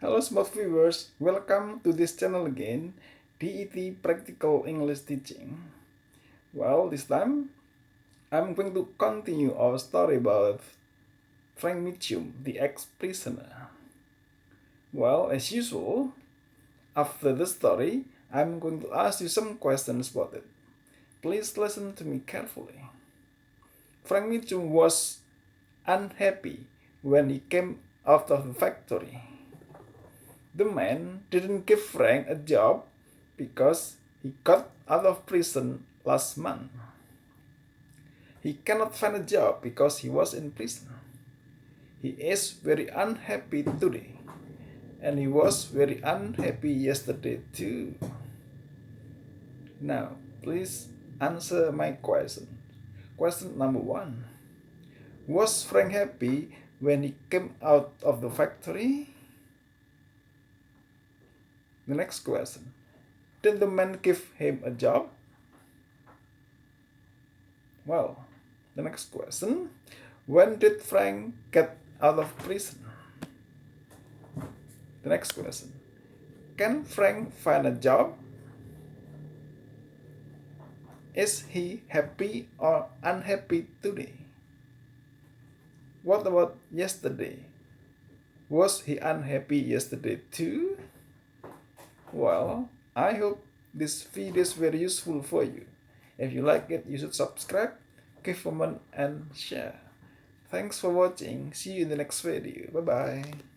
Hello smart viewers, welcome to this channel again, DET Practical English Teaching. Well, this time I'm going to continue our story about Frank Mitchum, the ex-prisoner. Well, as usual, after the story, I'm going to ask you some questions about it. Please listen to me carefully. Frank Mitchum was unhappy when he came out of the factory. The man didn't give Frank a job because he got out of prison last month. He cannot find a job because he was in prison. He is very unhappy today, and he was very unhappy yesterday too. Now, please answer my question. Question number 1. Was Frank happy when he came out of the factory? The next question. Did the man give him a job? Well, the next question. When did Frank get out of prison? The next question. Can Frank find a job? Is he happy or unhappy today? What about yesterday? Was he unhappy yesterday too? Well, I hope this video is very useful for you. If you like it, you should subscribe, give comment, and share. Thanks for watching. See you in the next video. Bye bye.